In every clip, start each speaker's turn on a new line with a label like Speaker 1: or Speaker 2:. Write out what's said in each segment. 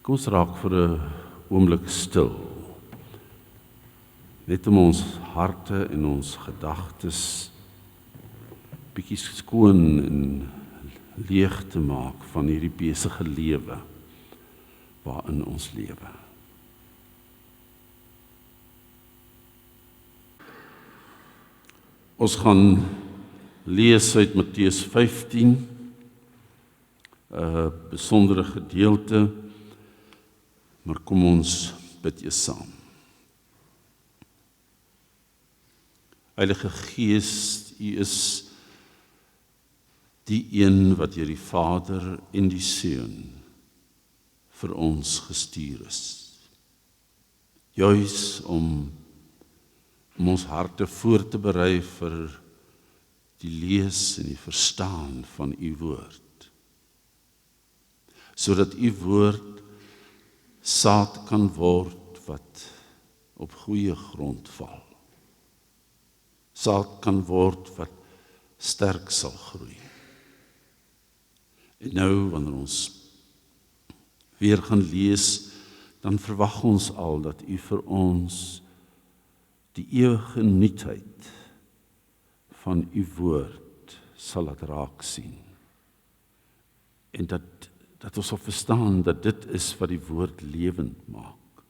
Speaker 1: Kom ons raak vir 'n oomblik stil. Net om ons harte en ons gedagtes bietjie skoon en leeg te maak van hierdie besige lewe waarin ons lewe. Ons gaan lees uit Matteus 15, 'n besondere gedeelte, maar kom ons bid eers saam. Heilige Gees, U is die een wat deur die Vader en die Seun vir ons gestuur is. Juis om ons harte voor te berei vir die lees en die verstaan van U woord. Sodat U woord saad kan word wat op goeie grond val. Saad kan word wat sterk sal groei. En nou, wanneer ons weer gaan lees, dan verwag ons al dat U vir ons die ewige nuutheid van U woord sal laat raak sien. En dat ons sal verstaan dat dit is wat die woord lewend maak.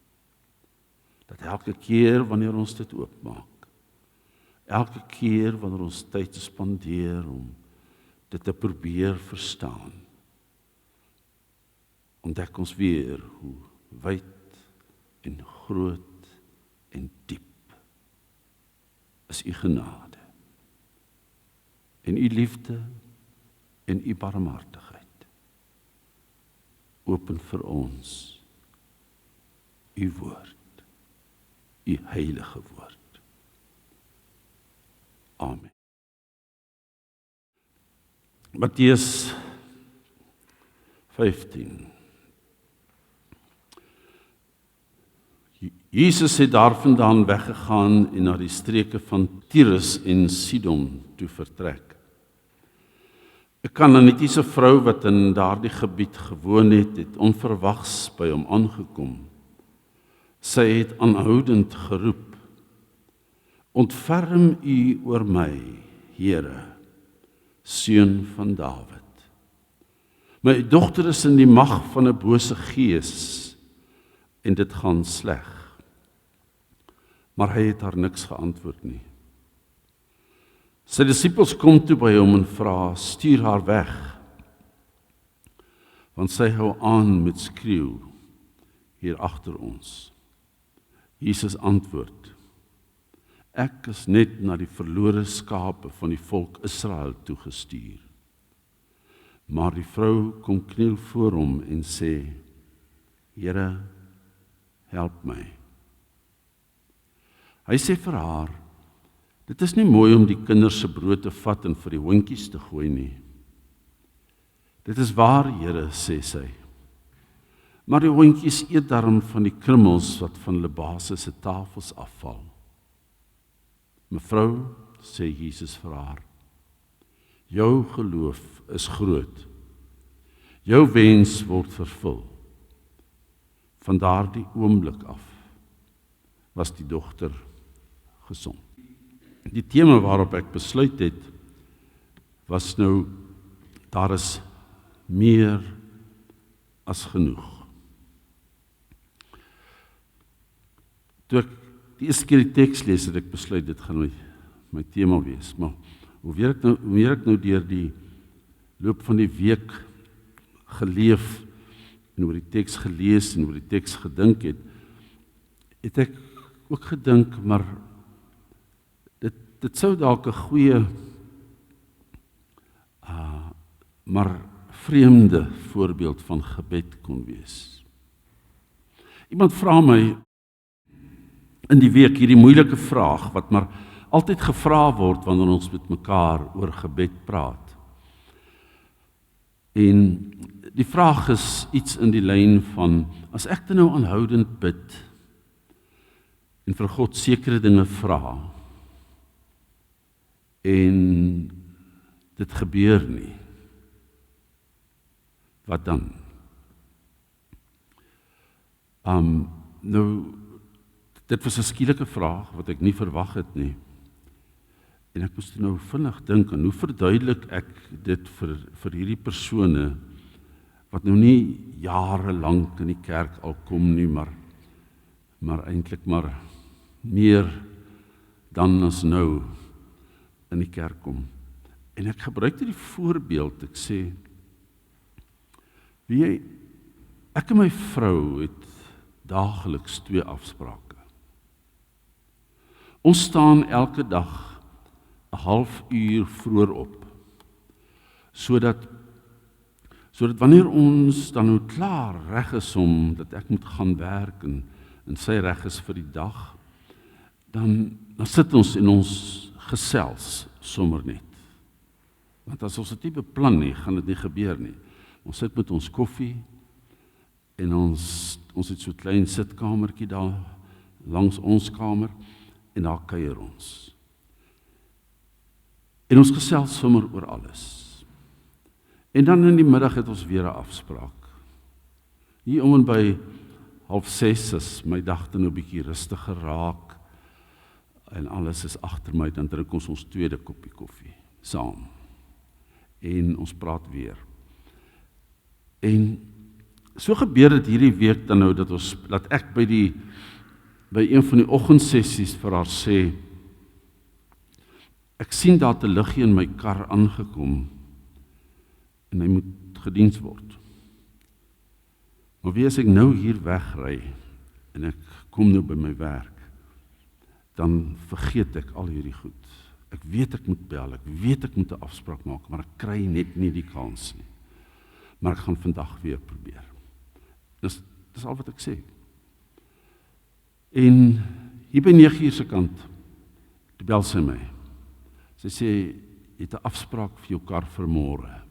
Speaker 1: Dat elke keer wanneer ons dit oopmaak, elke keer wanneer ons tyd spandeer om dit te probeer verstaan, ontdek ons weer hoe wyd en groot en diep is U genade en U liefde en U barmhartigheid. Open vir ons U woord, U heilige woord. Amen. Matteus 15. Jesus het daarvandaan weggegaan en na die streke van Tyrus en Sidon toe vertrek. 'n Kanaanitiese vrou wat in daardie gebied gewoon het, het onverwags by hom aangekom. Sy het aanhoudend geroep: "Ontferm U oor my, Here, Seun van Dawid. My dogter is in die mag van 'n bose gees en dit gaan sleg." Maar hy het haar niks geantwoord nie. Sy disippels kom toe by hom en vra: "Stuur haar weg, want sy hou aan met skreeu hier agter ons." Jesus antwoord: "Ek is net na die verlore skape van die volk Israel toegestuur." Maar die vrou kom kniel voor hom en sê: "Here, help my." Hy sê vir haar: "Dit is nie mooi om die kinders se brood te vat en vir die hondjies te gooi nie." "Dit is waar, Here," sê sy. "Maar die hondjies eet darm van die krummels wat van hulle baas se tafels afval." "Mevrou," sê Jesus vir haar, "jou geloof is groot. Jou wens word vervul." Van daardie oomblik af was die dogter gesond. Die tema waarop ek besluit het, was nou: daar is meer as genoeg. Toe ek die eerste keer die teks lees, het ek besluit dit gaan my tema wees, maar hoe meer ek nou deur die loop van die week geleef en oor die teks gelees en oor die teks gedink het ek ook gedink, maar dit sou dalk 'n goeie maar vreemde voorbeeld van gebed kon wees. Iemand vra my in die week hierdie moeilike vraag wat maar altyd gevra word wanneer ons met mekaar oor gebed praat. En die vraag is iets in die lyn van: as ek dan nou aanhoudend bid en vir God sekere dinge vra en dit gebeur nie, wat dan? Nou, dit was 'n skielike vraag wat ek nie verwag het nie. En ek moes nou vinnig dink aan hoe verduidelik ek dit vir hierdie persone wat nou nie jare lank in die kerk al kom nie, maar eintlik maar meer dan as nou in die kerk kom. En ek gebruik die voorbeeld, ek sê, weet jy, ek en my vrou het daagliks 2 afsprake. Ons staan elke dag 'n halfuur vroeër op, sodat wanneer ons dan nou klaar reg is om dat ek moet gaan werk en sy reg is vir die dag, dan sit ons en ons gesels sommer net. Want as ons dit nie beplan nie, gaan dit nie gebeur nie. Ons sit met ons koffie en ons het so 'n klein sitkamertjie daar langs ons kamer en daar kuier ons. En ons gesels sommer oor alles. En dan in die middag het ons weer 'n afspraak. Hier om en by 5:30 is my dag dan nou 'n bietjie rustiger raak en alles is agter my, dan drink ons tweede koppie koffie saam. En ons praat weer. En so gebeur dit hierdie week dan nou dat ek by een van die oggendsessies vir haar sê, ek sien daar 'n liggie in my kar aangekom en hy moet gediens word. Maar wie as ek nou hier wegry en ek kom nou by my werk, dan vergeet ek al hierdie goed. Ek weet ek moet bel, ek weet ek moet 'n afspraak maak, maar ek kry net nie die kans nie. Maar ek gaan vandag weer probeer. Dis al wat ek sê. En hier by 9:00 se kant, toe bel sy my. Sy sê, jy het 'n afspraak vir jou kar vir môre.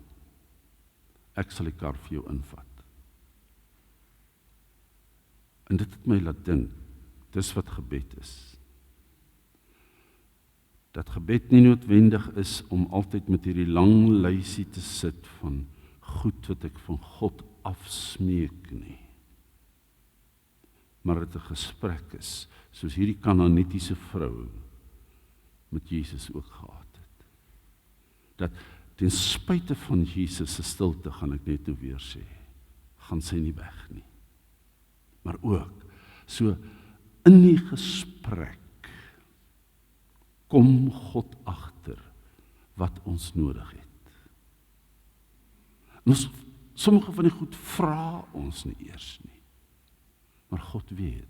Speaker 1: Ek sal die kar vir jou invat. En dit het my laat dink, dis wat gebed is. Dat gebed nie noodwendig is om altyd met hierdie lang lysie te sit van goed wat ek van God afsmeek nie. Maar dit 'n gesprek is, soos hierdie Kanaanitiese vrou met Jesus ook gehad het. Dat ten spyte van Jesus se stilte, gaan ek net nou weer sê, gaan sy nie weg nie. Maar ook, so in die gesprek, kom God agter wat ons nodig het. En sommige van die goed vra ons nie eers nie, maar God weet.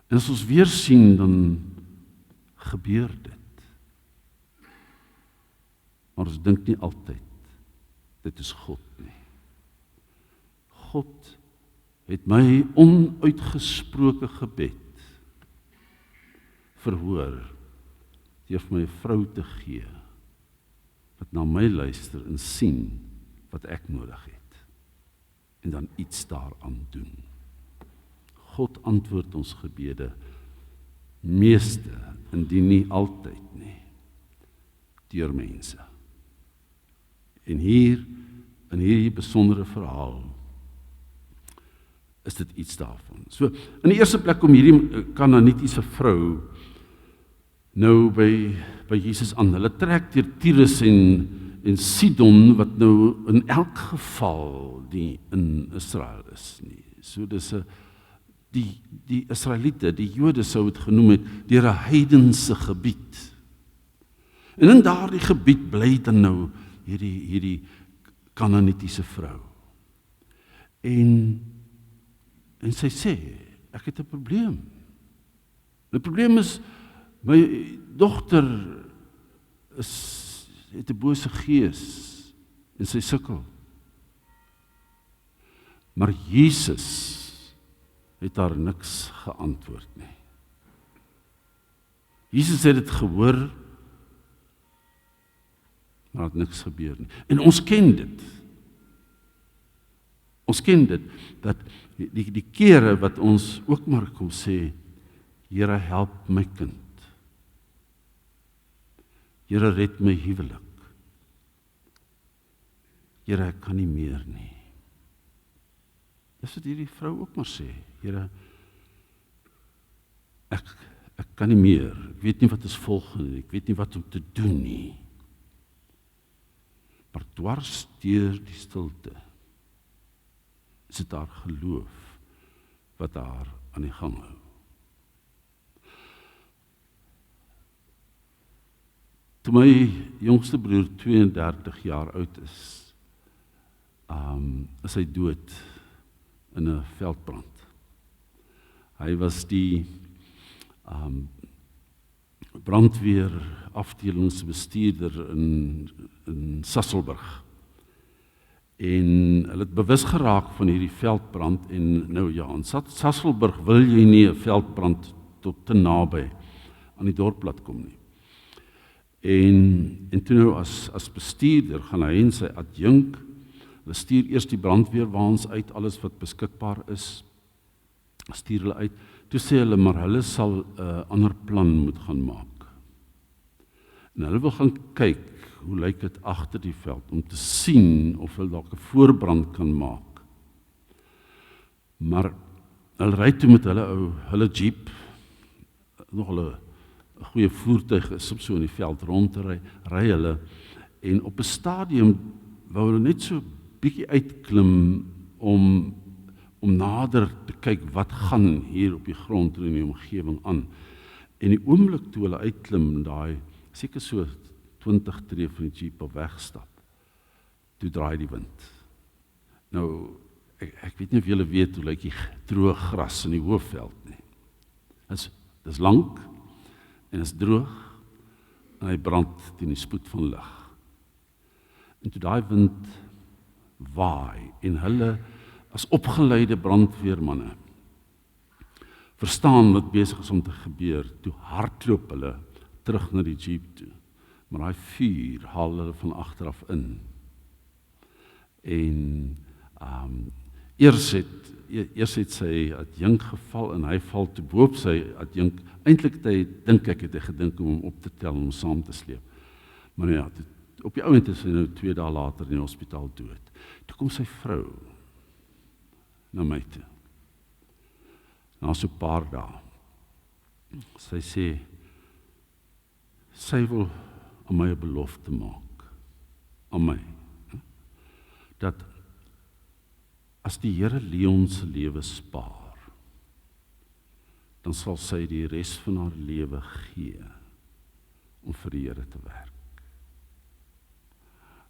Speaker 1: En as ons weer sien, dan gebeur dit. Maar ons dink nie altyd, dit is God nie. God het my onuitgesproke gebed verhoor, deur vir my 'n vrou te gee, wat na my luister en sien wat ek nodig het, en dan iets daaraan doen. God antwoord ons gebede, meeste, indien nie altyd nie, deur mense. En hier, in hierdie besondere verhaal, is dit iets daarvan. So, in die eerste plek kom hierdie Kanaanitiese vrou nou by Jesus aan. Hulle trek deur Tyrus en Sidon, wat nou in elk geval nie in Israel is nie. So dis die Israeliete, die Jode sou het genoem het, deur 'n heidense gebied. En in daardie gebied bly dan nou hierdie Kanaanitiese vrou. En sy sê, ek het 'n probleem. Die probleem is, my dogter het 'n bose gees en sy sukkel. Maar Jesus het haar niks geantwoord nie. Jesus het dit gehoor, maar het niks gebeur nie. En ons ken dit. Ons ken dit, dat die kere wat ons ook maar kom sê, Here, help my kind. Here, red my huwelik. Here, ek kan nie meer nie. Dis wat hierdie vrou ook maar sê, Here, ek kan nie meer, ek weet nie wat is volgende, ek weet nie wat om te doen nie. Maar dwars deur die stilte, is dit haar geloof, wat haar aan die gang hou. Toe my jongste broer 32 jaar oud is hy dood in 'n veldbrand. Hy was die brandweer afdelingsbestuurder in Sasolburg. En hulle het bewus geraak van hierdie veldbrand en nou ja, in Sasolburg wil jy nie 'n veldbrand tot te naby aan die dorp laat kom nie. En toe nou as bestuurder gaan hy en sy adjunk, hulle stuur eers die brandweerwaans uit, alles wat beskikbaar is, stuur hulle uit. Toe sê hulle, maar hulle sal 'n ander plan moet gaan maak. En hulle wil gaan kyk, hoe lyk dit agter die veld, om te sien of hulle dalk 'n voorbrand kan maak. Maar hulle ry toe met hulle jeep, nog hulle 'n goeie voertuig is om so in die veld rond te ry hulle, en op 'n stadium wou hulle net so bietjie uitklim om nader te kyk wat gaan hier op die grond en in die omgewing aan. En die oomblik toe hulle uitklim, daai seker so 20 tree van die jeep op wegstap, toe draai die wind. Nou, ek weet nie of julle weet hoe lyk die droë gras in die hoofveld nie. Dis lank en is droog en hy brand teen die spoed van lig. En toe daai wind waai en hulle as opgeleide brandweermanne verstaan wat besig is om te gebeur, toe hardloop hulle terug na die jeep toe. Maar daai vuur haal hulle van agteraf in. En eers het sy adjunk geval en hy val te boop sy adjunk. Eintlik het hy gedink om hom op te tel en hom saam te sleep. Maar ja, op die ouend is hy nou 2 dae later in die hospitaal dood. Toe kom sy vrou na my toe. Na so 'n paar dae. Sy sê, sy wil aan my 'n belofte maak. Aan my. Dat as die Here Leon se lewe spaar, dan sal sy die res van haar lewe gee om vir die Here te werk.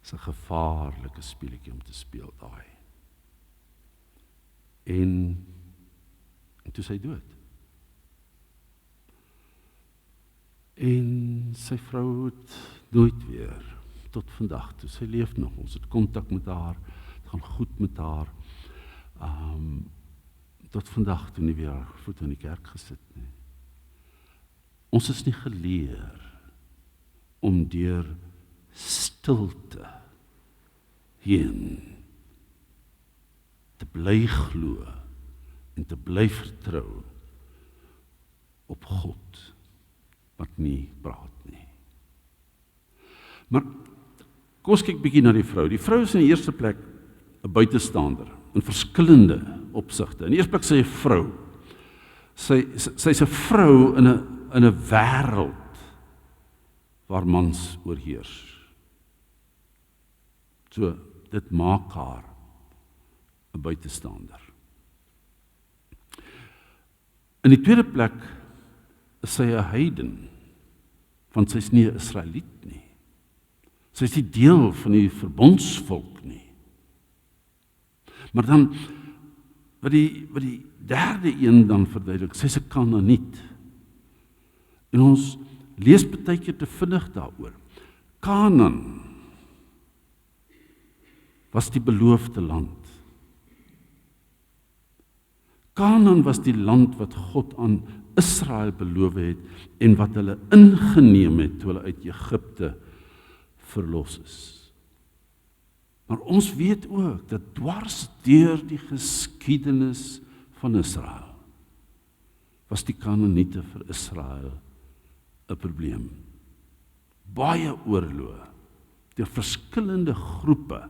Speaker 1: Dit is 'n gevaarlike speletjie om te speel daai. En toe sy dood. En sy vrou het nooit weer, tot vandag toe, sy leef nog, ons het kontak met haar, het gaan goed met haar, tot vandag toe nie weer haar voet in die kerk gesit nie. Ons is nie geleer om deur stilte heen te bly glo en te bly vertrou op God wat nie praat nie. Maar kom ons kyk bietjie na die vrou. Die vrou is in die eerste plek 'n buitestander in verskillende opsigte. In die eerste plek sy 'n vrou. Sy's 'n vrou in 'n wêreld waar mans oorheers. So dit maak haar 'n buitestander. In die tweede plek is sy 'n heiden, want sy's nie 'n Israeliet nie. Sy's nie deel van die verbondsvolk nie. Maar dan wat die derde een dan verduidelik, sy's 'n Kanaaniet. En ons lees baie keer te vinnig daaroor. Kanaan was die beloofde land. Kanaan was die land wat God aan Israel beloof het en wat hulle ingeneem het toe hulle uit Egipte verlos is. Maar ons weet ook dat dwars deur die geskiedenis van Israel was die Kanaaniete vir Israel 'n probleem. Baie oorloë deur verskillende groepe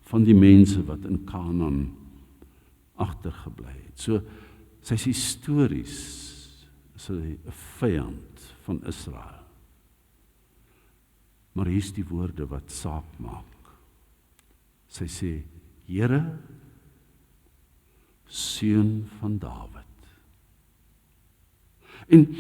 Speaker 1: van die mense wat in Kanaan agtergebly het. So, sy is histories, is 'n vyand van Israel. Maar hier is die woorde wat saak maak. Sy sê, Here, seun van Dawid. En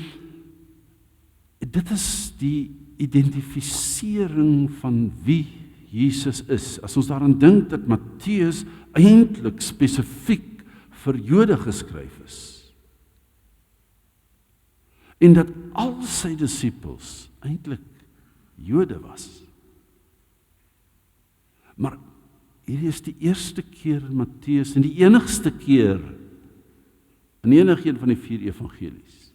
Speaker 1: dit is die identifisering van wie Jesus is. As ons daaraan dink dat Matteus eintlik spesifiek vir Jode geskryf is. En dat al sy disippels eintlik Jode was. Maar hierdie is die eerste keer in Matteus en die enigste keer in enige een van die 4 evangelies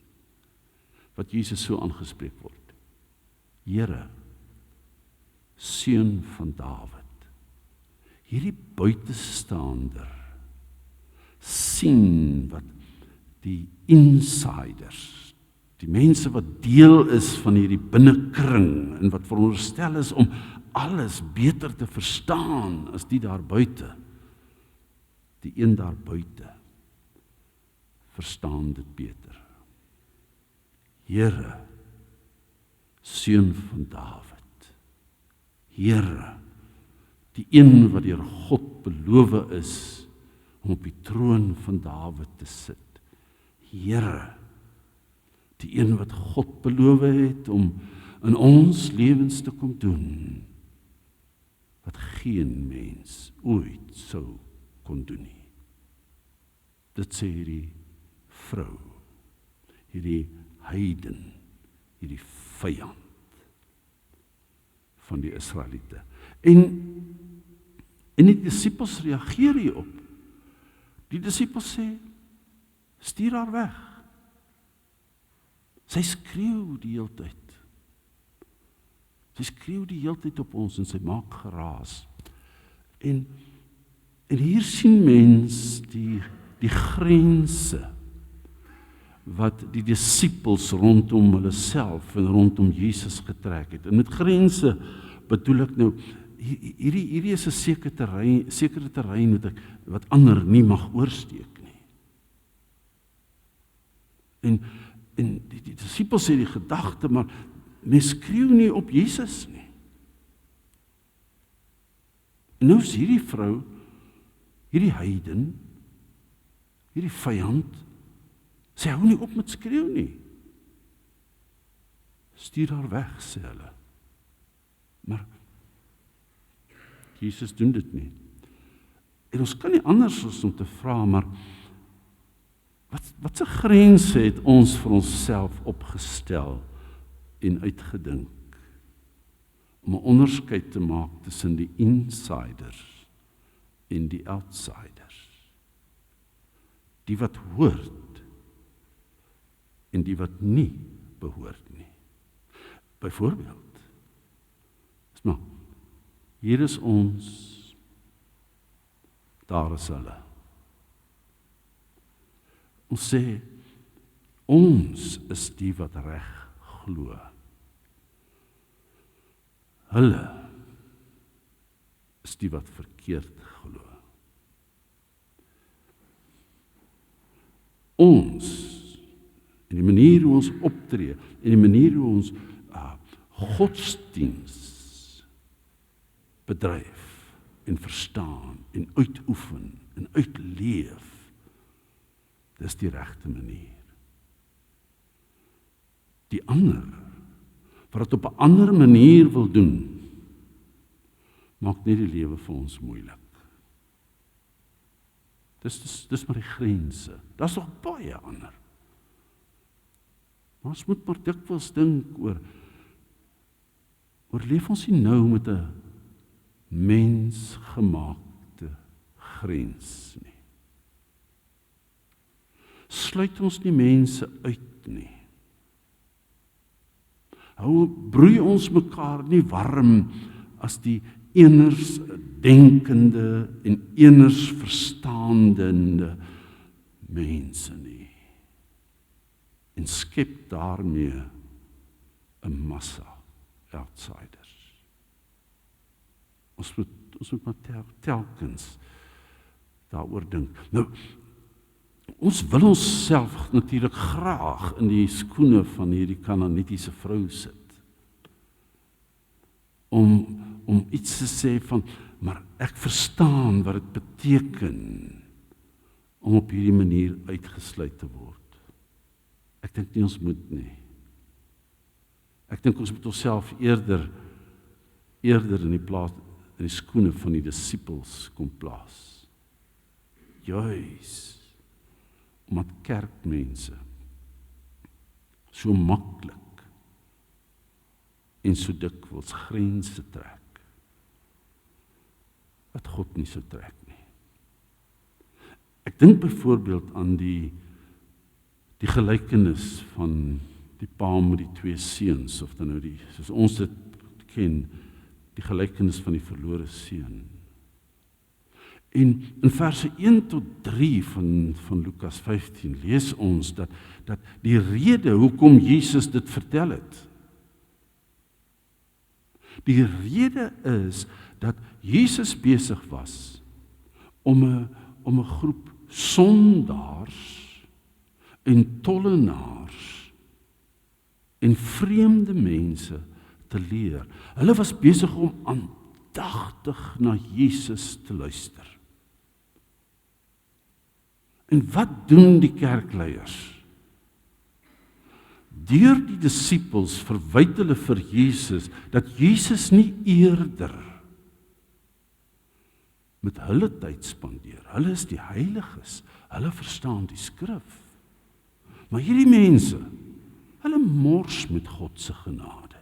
Speaker 1: wat Jesus so aangespreek word. Here, seun van Dawid. Hierdie buitestander sien wat die insiders, die mense wat deel is van hierdie binnekring en wat veronderstel is om alles beter te verstaan as die daar buite. Die een daar buite verstaan dit beter. Here, seun van Dawid. Here, die een wat deur God beloof is om op die troon van Dawid te sit. Here, die een wat God beloof het om in ons lewens te kom doen, wat geen mens ooit sou kon doen nie. Dit sê hierdie vrou, hierdie heiden, hierdie vyand van die Israeliete. En die disippels reageer hierop. Die disippels sê, stuur haar weg. Sy skreeu die hele tyd. Sy skreeu die hele tyd op ons en sy maak geraas. En hier sien mens die grense wat die disippels rondom hulle self en rondom Jesus getrek het. En met grense bedoel ek nou, hierdie is 'n sekere terrein wat ander nie mag oorsteek nie. En die disippels sê die gedagte, maar mens skreeu nie op Jesus nie. En nou is hierdie vrou, hierdie heiden, hierdie vyand, sy hou nie op met skreeu nie. Stuur haar weg, sê hulle. Maar Jesus doen dit nie. En ons kan nie anders as om te vra, maar wat 'n grense het ons vir onsself opgestel en uitgedink om 'n onderskeid te maak tussen die insiders en die outsiders. Die wat hoort en die wat nie behoort nie. Byvoorbeeld, maar hier is ons, daar is hulle. Ons sê, ons is die wat reg glo. Hulle is die wat verkeerd glo. Ons, en die manier hoe ons optree, en die manier hoe ons godsdiens bedryf en verstaan en uitoefen en uitleef, dis die regte manier. Die ander, wat dit op 'n ander manier wil doen, maak net die lewe vir ons moeilik. Dis maar die grense. Daar's nog baie ander. Maar ons moet maar dikwels dink oor leef ons nie nou met 'n mensgemaakte grens nie. Sluit ons nie mense uit nie. Broei ons mekaar nie warm as die eners denkende en eners verstaande mense nie. En skep daarmee 'n massa outsiders. Ons moet maar telkens daaroor dink. Nou, ons wil onsself natuurlik graag in die skoene van hierdie Kanaanitiese vrou sit. Om iets te sê van, maar ek verstaan wat dit beteken om op hierdie manier uitgesluit te word. Ek dink nie ons moet nie. Ek dink ons moet onsself eerder in die skoene van die disippels kom plaas. Juis omdat kerkmense so maklik en so dikwels grense trek wat God nie so trek nie. Ek dink byvoorbeeld aan die gelykenis van die pa met die 2 seuns, of dan nou soos ons dit ken, die gelykenis van die verlore seun. En in verse 1 tot 3 van Lukas 15 lees ons dat die rede hoekom Jesus dit vertel het. Die rede is dat Jesus besig was om 'n groep sondaars en tollenaars en vreemde mense te leer. Hulle was besig om aandagtig na Jesus te luister. En wat doen die kerkleiers? Deur die disippels verwyd hulle vir Jesus dat Jesus nie eerder met hulle tyd spandeer. Hulle is die heiliges, hulle verstaan die skrif. Maar hierdie mense, hulle mors met God se genade.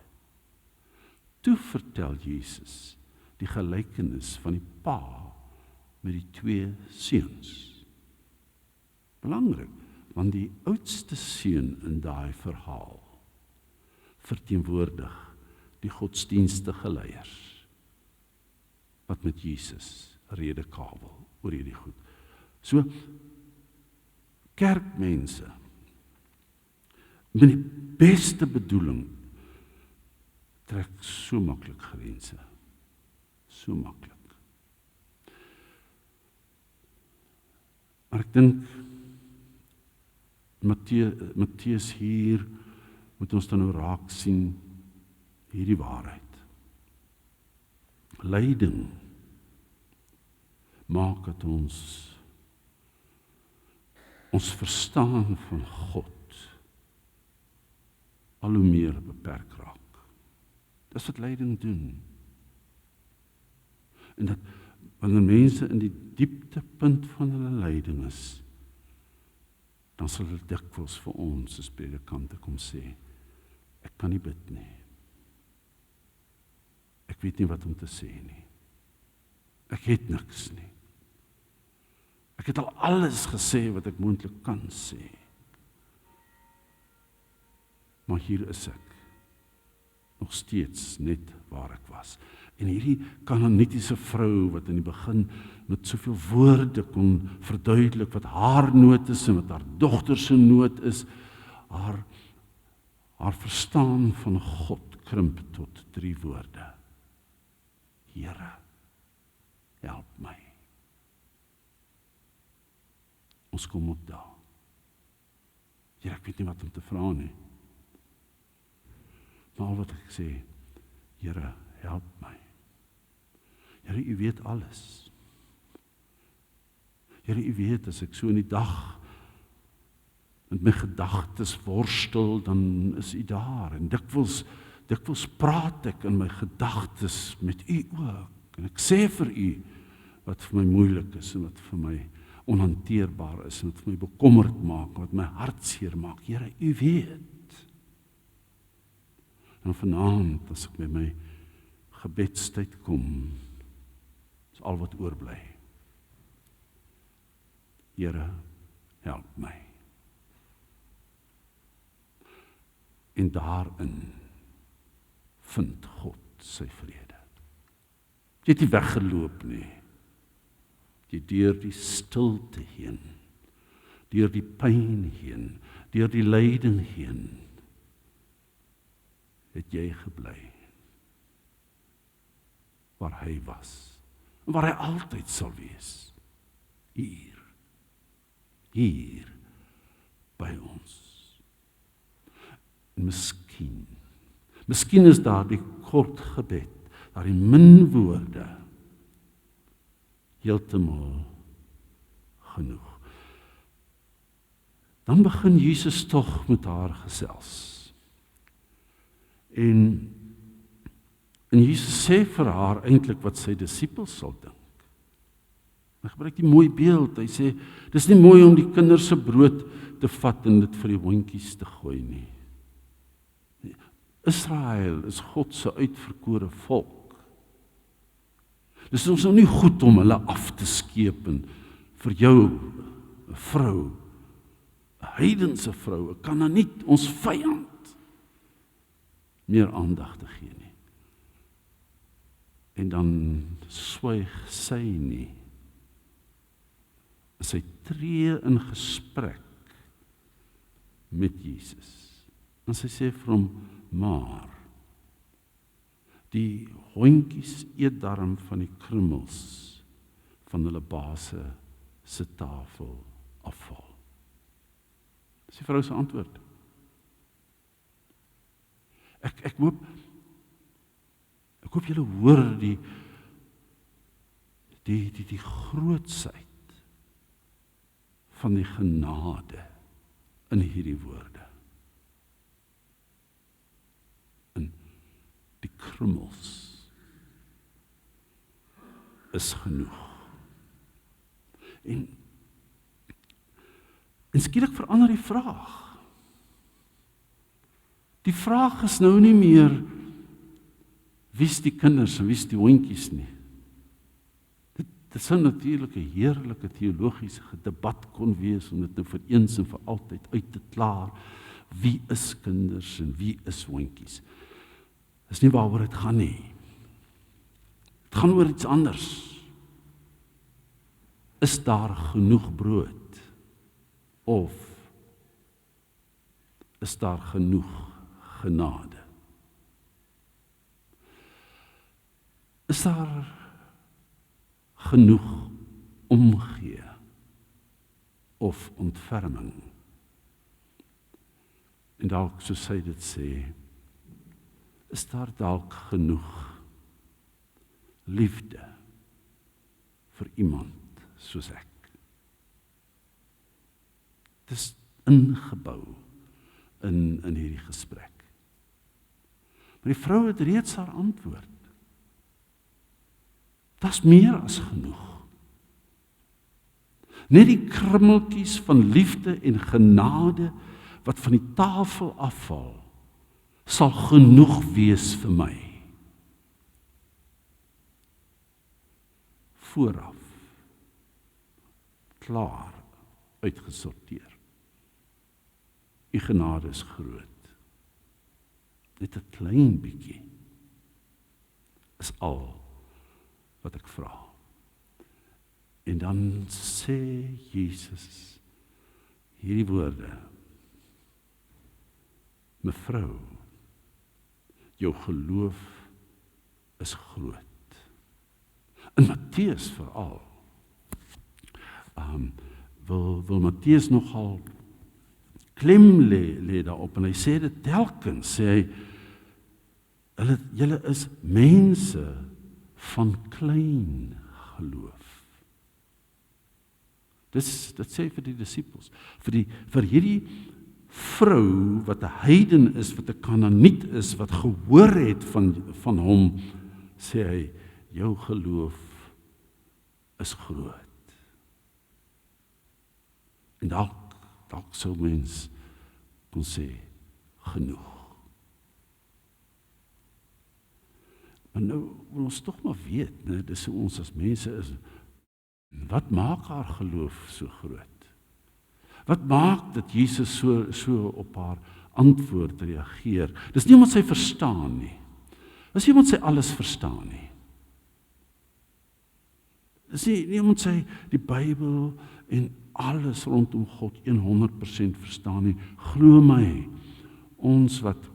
Speaker 1: Toe vertel Jesus die gelykenis van die pa met die 2 seuns. Belangrik, want die oudste seun in daai verhaal verteenwoordig die godsdienstige leiers wat met Jesus redekabel oor hierdie goed. So, kerkmense met die beste bedoeling trek so maklik grense. So maklik. Maar ek dink Matteus hier moet ons dan nou raak sien hierdie waarheid. Lyding maak dat ons verstaan van God al hoe meer beperk raak. Dis wat lyding doen. En dat wanneer mense in die dieptepunt van hulle lyding is, dan sal hulle dikwels vir ons as predikante kom sê, ek kan nie bid nie. Ek weet nie wat om te sê nie. Ek het niks nie. Ek het al alles gesê wat ek moontlik kan sê. Maar hier is ek, nog steeds net waar ek was. En hierdie Kanaanitiese vrou wat in die begin met soveel woorde kon verduidelik wat haar nood is en wat haar dogter se nood is, haar verstaan van God krimp tot 3 woorde. Here, help my. Ons kom op daar. Here, ek weet nie wat om te vra nie. Maar al wat ek sê, Here, help my. Here, U weet alles. Here, U weet as ek so in die dag met my gedagtes worstel, dan is U daar. En dikwels praat ek in my gedagtes met U ook. En ek sê vir U wat vir my moeilik is en wat vir my onhanteerbaar is en wat vir my bekommerd maak, wat my hartseer maak. Here, U weet. En vanaand, as ek met my gebedstyd kom, is al wat oorbly. Here, help my. En daarin vind God sy vrede. Jy het nie weggeloop nie. Jy deur die stilte heen, deur die pyn heen, deur die lyding heen, het jy gebly waar hy was, en waar hy altyd sal wees. Hier by ons. En miskien is daar die kort gebed, daar die min woorde, heeltemal genoeg. Dan begin Jesus tog met haar gesels. En Jesus sê vir haar eintlik wat sy disippels sal dink. Hy gebruik die mooi beeld, hy sê, dis nie mooi om die kinders se brood te vat en dit vir die hondjies te gooi nie. Israel is God se uitverkore volk. Dis ons nou nie goed om hulle af te skeep en vir jou, 'n vrou, 'n heidense vrou, 'n Kanaaniet, ons vyand, meer aandag te gee nie. En dan swyg sy nie. Sy tree in gesprek met Jesus. En sy sê vir hom, maar die hondjies eet darm van die krummels van hulle baas se tafel afval. Dis die vrou se antwoord. Ek hoop julle hoor die grootsheid van die genade in hierdie woorde. En die krummels is genoeg. En skielik verander die vraag. Die vraag is nou nie meer wie's die kinders en wie's die hondjies nie. Dit sou natuurlik 'n heerlike teologiese debat kon wees om dit nou vir eens en vir altyd uit te klaar. Wie is kinders en wie is hondjies? Dis nie waaroor dit gaan nie. Dit gaan oor iets anders. Is daar genoeg brood? Of is daar genoeg genade? Is daar genoeg omgee of ontferming? En dalk, soos hy dit sê, is daar dalk genoeg liefde vir iemand soos ek? Dit is ingebou in hierdie gesprek. Maar die vrou het reeds haar antwoord. Dit's meer as genoeg. Net die krummeltjies van liefde en genade wat van die tafel afval, sal genoeg wees vir my. Vooraf, klaar, uitgesorteer. U genade is groot. Net 'n klein bietjie is al wat ek vra. En dan sê Jesus hierdie woorde: Mevrou, jou geloof is groot. In Matteus veral, wil Matteus nogal klem lê daarop, en hy sê dit telkens, sê hy, julle is mense van klein geloof. Dit sê vir die disippels, vir hierdie vrou wat 'n heiden is, wat 'n Kanaaniet is, wat gehoor het van hom, sê hy, jou geloof is groot. En dalk sou mens kon sê, genoeg. Maar nou wil ons tog maar weet, né, dis hoe ons as mense is, wat maak haar geloof so groot? Wat maak dat Jesus so op haar antwoord reageer? Dis nie omdat sy verstaan nie. Dis nie omdat sy alles verstaan nie. Dis nie omdat sy die Bybel en alles rondom God 100% verstaan nie. Glo my, ons wat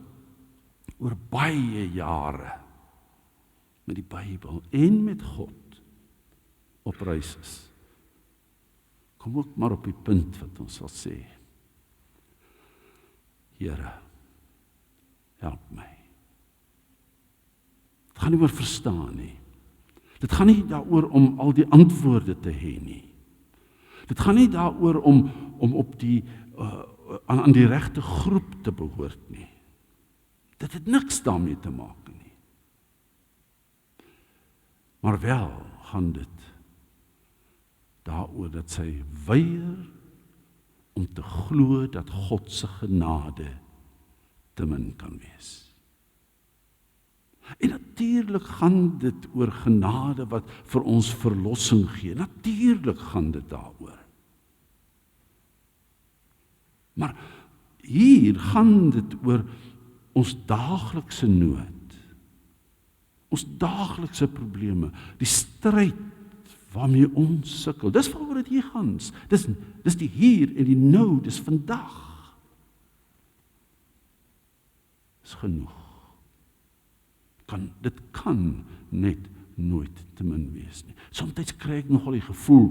Speaker 1: oor baie jare met die Bybel en met God op reis is, kom ook maar op die punt wat ons sal sê, Here, help my. Dit gaan nie oor verstaan nie. Dit gaan nie daaroor om al die antwoorde te hê nie. Dit gaan nie daaroor om op die aan die regte groep te behoort nie. Dit het niks daarmee te maak nie. Maar wel gaan dit daaroor dat sy weier om te glo dat God se genade te min kan wees. En natuurlik gaan dit oor genade wat vir ons verlossing gee. Natuurlik gaan dit daaroor. Maar hier gaan dit oor ons daaglikse nood, ons daaglikse probleme, die stryd waarmee ons sukkel. Dis waaroor dit hier gaan. Dis die hier en die nou, dis vandag. Dis genoeg. Dit kan net nooit te min wees nie. Soms kry ek nogal die gevoel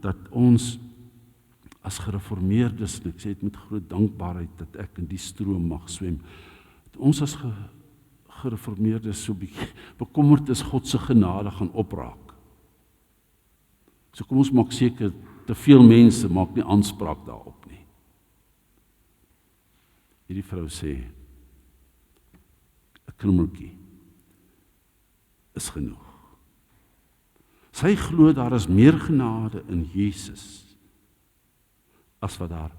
Speaker 1: dat ons as gereformeerdes, en ek sê dit met groot dankbaarheid dat ek in die stroom mag swem, dat ons as gereformeerdes so bietjie bekommerd is God se genade gaan opraak. So kom ons maak seker, te veel mense maak nie aanspraak daarop nie. Hierdie vrou sê, 'n krummeltjie is genoeg. Sy glo daar is meer genade in Jesus as wat daar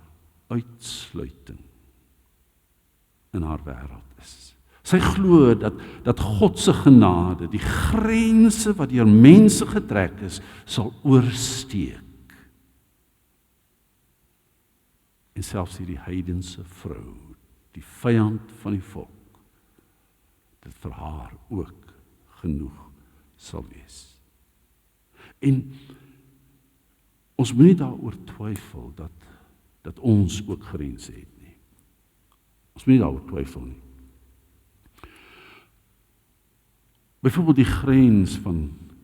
Speaker 1: uitsluiting in haar wêreld is. Sy glo dat God se genade die grense wat deur mense getrek is, sal oorsteek. En selfs hierdie heidense vrou, die vyand van die volk, dit vir haar ook genoeg sal wees. En ons moet nie daaroor twyfel dat ons ook grense het nie. Ons moet nie daaroor twyfel nie. Byvoorbeeld die grens van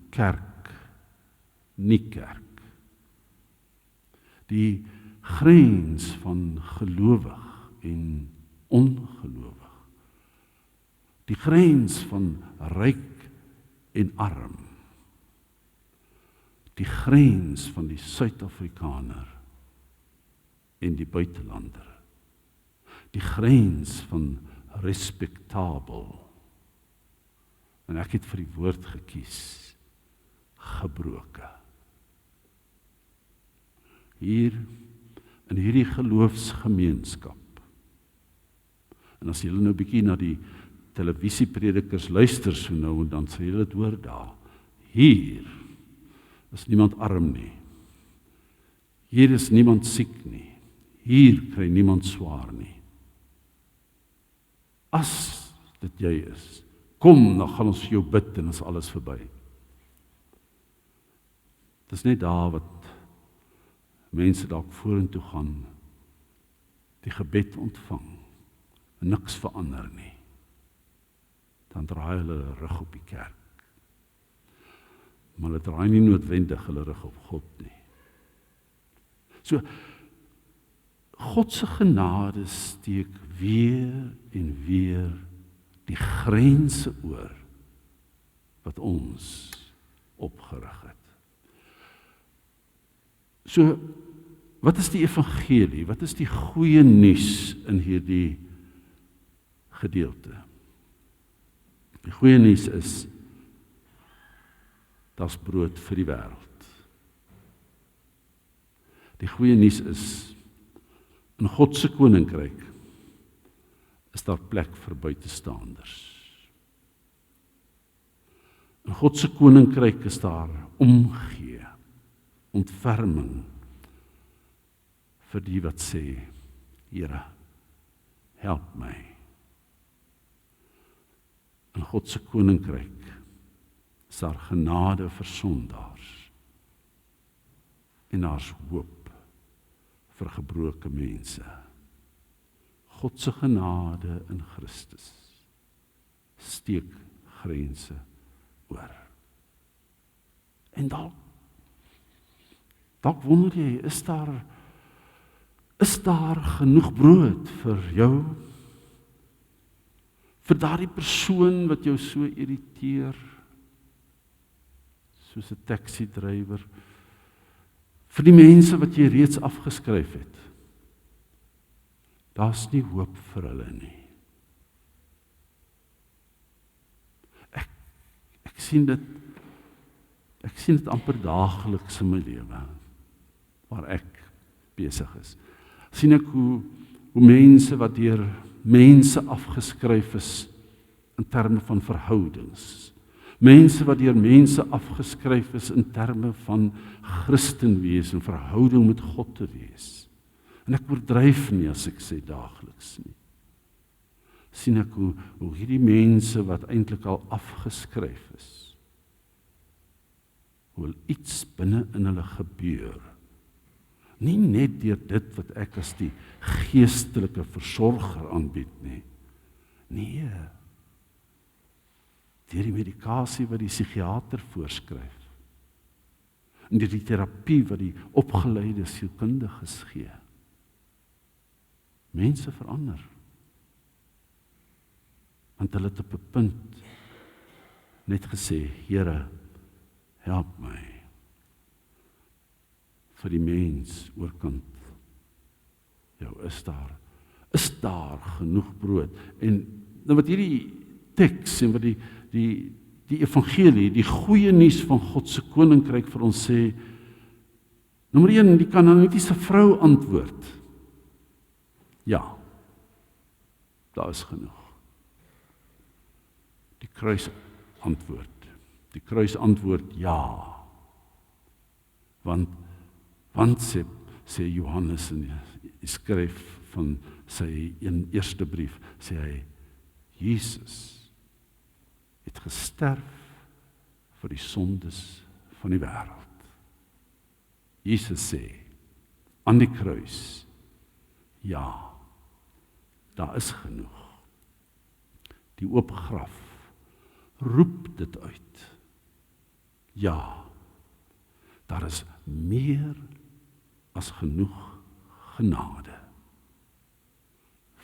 Speaker 1: kerk, nie kerk. Die grens van gelowig en ongelowig. Die grens van ryk en arm. Die grens van die Suid-Afrikaner en die buitelander. Die grens van respektabel. En ek het vir die woord gekies, gebroke. Hier, in hierdie geloofsgemeenskap, en as julle nou bietjie na die televisiepredikers luister so nou en dan sal julle dit hoor daar, hier is niemand arm nie, hier is niemand siek nie, hier kry niemand swaar nie. As dit jy is, kom, dan gaan ons vir jou bid en is alles verby. Dit is net daar wat mense dalk vorentoe gaan, die gebed ontvang, en niks verander nie. Dan draai hulle rug op die kerk. Maar hulle draai nie noodwendig hulle rug op God nie. So, God se genade steek weer en weer die grense oor wat ons opgerig het. So, wat is die evangelie? Wat is die goeie nuus in hierdie gedeelte? Die goeie nuus is, daar's brood vir die wêreld. Die goeie nuus is, in God se koninkryk is daar plek vir buitestanders. In God se koninkryk is daar omgee, ontferming vir die wat sê, Here, help my. In God se koninkryk is daar genade vir sondaars en daar's hoop vir gebroke mense. God se genade in Christus steek grense oor. En Dalk wonder jy, is daar genoeg brood vir jou? Vir daardie persoon wat jou so irriteer, soos 'n taxi-drywer, vir die mense wat jy reeds afgeskryf het. Daar's nie hoop vir hulle nie. Ek sien dit amper daagliks in my lewe, waar ek besig is. Sien ek hoe mense wat deur mense afgeskryf is in terme van verhoudings. Mense wat deur mense afgeskryf is in terme van Christen wees en verhouding met God te wees. En ek oordryf nie as ek sê daagliks nie. Sien ek hoe hierdie mense wat eintlik al afgeskryf is, hoe iets binne in hulle gebeur. Nie net deur dit wat ek as die geestelike versorger aanbied nie. Nee. Deur die medikasie wat die psigiater voorskryf. En deur die terapie wat die opgeleide sielkundiges gee. Mense verander. Want hulle het op 'n punt net gesê, Here, help my. Vir die mens oorkant. Is daar genoeg brood? En wat hierdie teks en wat die evangelie, die goeie nuus van God se koninkryk vir ons sê, nommer 1, die Kanaanitiese vrou antwoord. Ja, daar is genoeg. Die kruis antwoord ja. Want sê Johannes in die skryf van sy eerste brief, sê hy, Jesus het gesterf vir die sondes van die wêreld. Jesus sê aan die kruis, ja, daar is genoeg. Die oop graf roep dit uit. Ja, daar is meer as genoeg genade.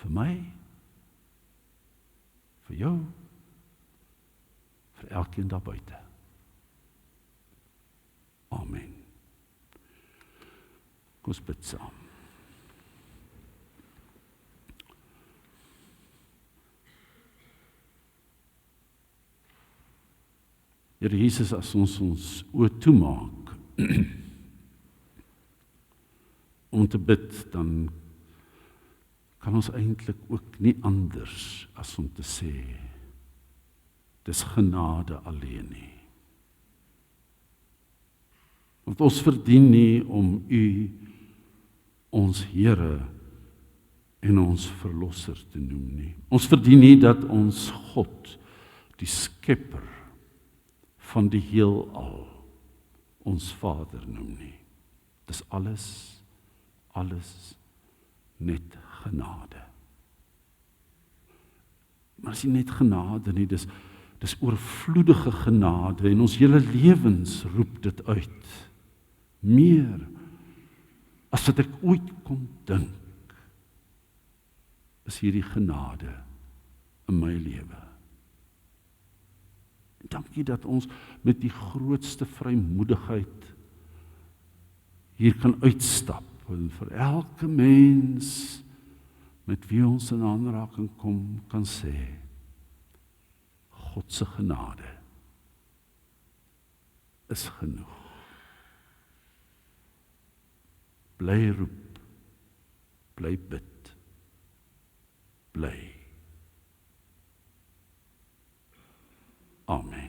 Speaker 1: Vir my, vir jou, vir elkeen daar buite. Amen. Kom ons bid saam. Here Jesus, as ons oë toemaak om te bid, dan kan ons eintlik ook nie anders as om te sê, dis genade alleen nie. Want ons verdien nie om U ons Here en ons Verlosser te noem nie. Ons verdien nie dat ons God, die Skepper van die heelal, ons Vader noem nie. Dis alles net genade. Maar is nie net genade nie, dis oorvloedige genade en ons hele lewens roep dit uit. Meer as wat ek ooit kon dink, is hierdie genade in my lewe. Dankie dat ons met die grootste vrymoedigheid hier kan uitstap en vir elke mens met wie ons in aanraking kom kan sê, God se genade is genoeg. Bly roep, bly bid, bly. Amen.